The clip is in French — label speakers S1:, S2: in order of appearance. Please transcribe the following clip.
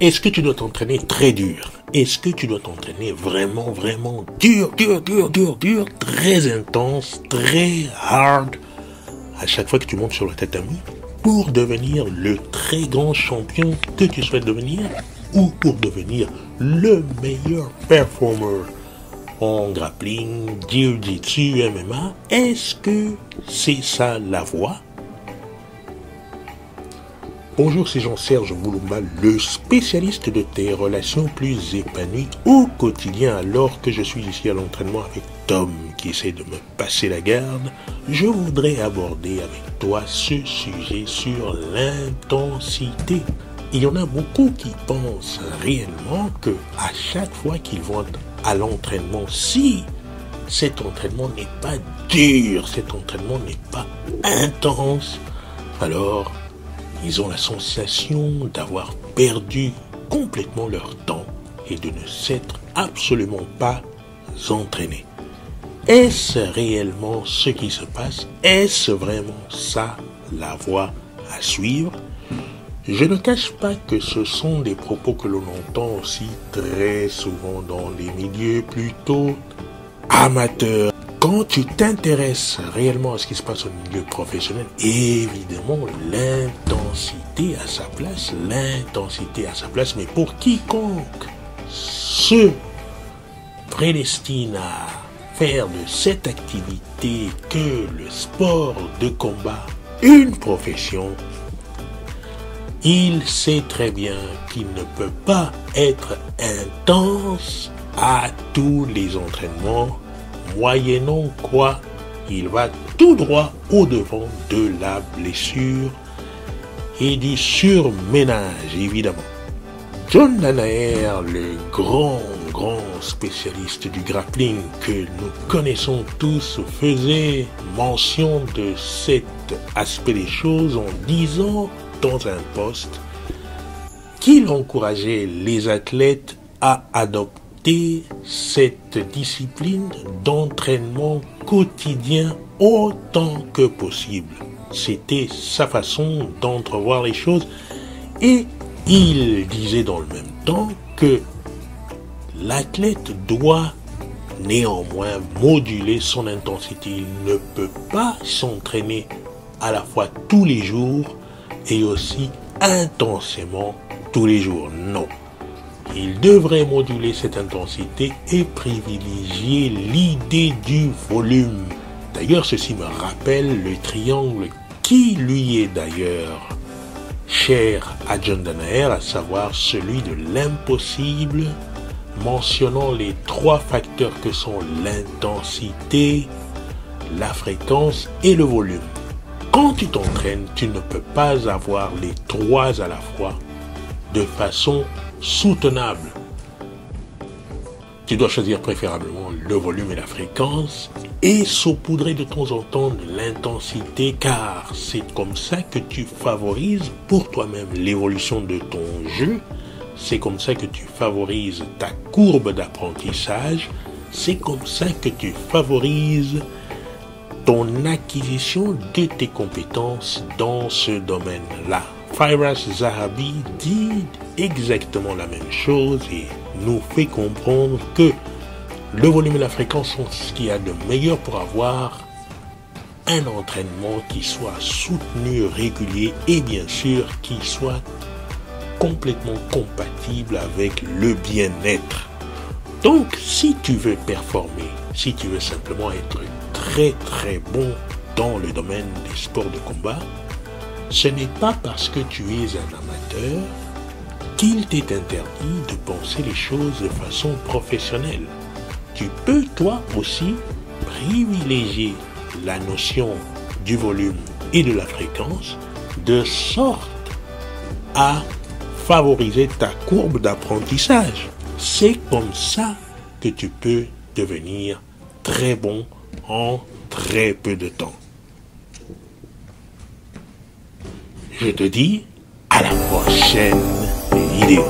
S1: Est-ce que tu dois t'entraîner très dur? Est-ce que tu dois t'entraîner vraiment dur, très intense, très hard, à chaque fois que tu montes sur le tatami, pour devenir le très grand champion que tu souhaites devenir, ou pour devenir le meilleur performer en grappling, jiu-jitsu, MMA? Est-ce que c'est ça la voie? Bonjour, c'est Jean-Serge Mouloumba, le spécialiste de tes relations plus épanouies au quotidien. Alors que je suis ici à l'entraînement avec Tom qui essaie de me passer la garde, je voudrais aborder avec toi ce sujet sur l'intensité. Il y en a beaucoup qui pensent réellement que à chaque fois qu'ils vont à l'entraînement, si cet entraînement n'est pas dur, cet entraînement n'est pas intense, alors ils ont la sensation d'avoir perdu complètement leur temps et de ne s'être absolument pas entraînés. Est-ce réellement ce qui se passe? Est-ce vraiment ça la voie à suivre? Je ne cache pas que ce sont des propos que l'on entend aussi très souvent dans les milieux plutôt amateurs. Quand tu t'intéresses réellement à ce qui se passe au milieu professionnel, évidemment, l'intensité à sa place, mais pour quiconque se prédestine à faire de cette activité que le sport de combat une profession, il sait très bien qu'il ne peut pas être intense à tous les entraînements, moyennant quoi il va tout droit au-devant de la blessure et du surménage, évidemment. John Danaher, le grand spécialiste du grappling que nous connaissons tous, faisait mention de cet aspect des choses en disant dans un post qu'il encourageait les athlètes à adopter cette discipline d'entraînement quotidien autant que possible. C'était sa façon d'entrevoir les choses et il disait dans le même temps que l'athlète doit néanmoins moduler son intensité. Il ne peut pas s'entraîner à la fois tous les jours et aussi intensément tous les jours. Non. Il devrait moduler cette intensité et privilégier l'idée du volume. D'ailleurs, ceci me rappelle le triangle qui lui est d'ailleurs cher à John Danaher, à savoir celui de l'impossible, mentionnant les trois facteurs que sont l'intensité, la fréquence et le volume. Quand tu t'entraînes, tu ne peux pas avoir les trois à la fois de façon soutenable. Tu dois choisir préférablement le volume et la fréquence et saupoudrer de temps en temps de l'intensité, car c'est comme ça que tu favorises pour toi-même l'évolution de ton jeu, c'est comme ça que tu favorises ta courbe d'apprentissage, c'est comme ça que tu favorises ton acquisition de tes compétences dans ce domaine-là. Firas Zahabi dit exactement la même chose et nous fait comprendre que le volume et la fréquence sont ce qu'il y a de meilleur pour avoir un entraînement qui soit soutenu, régulier et bien sûr qui soit complètement compatible avec le bien-être. Donc, si tu veux performer, si tu veux simplement être très bon dans le domaine des sports de combat, ce n'est pas parce que tu es un amateur qu'il t'est interdit de penser les choses de façon professionnelle. Tu peux toi aussi privilégier la notion du volume et de la fréquence de sorte à favoriser ta courbe d'apprentissage. C'est comme ça que tu peux devenir très bon en très peu de temps. Je te dis à la prochaine vidéo.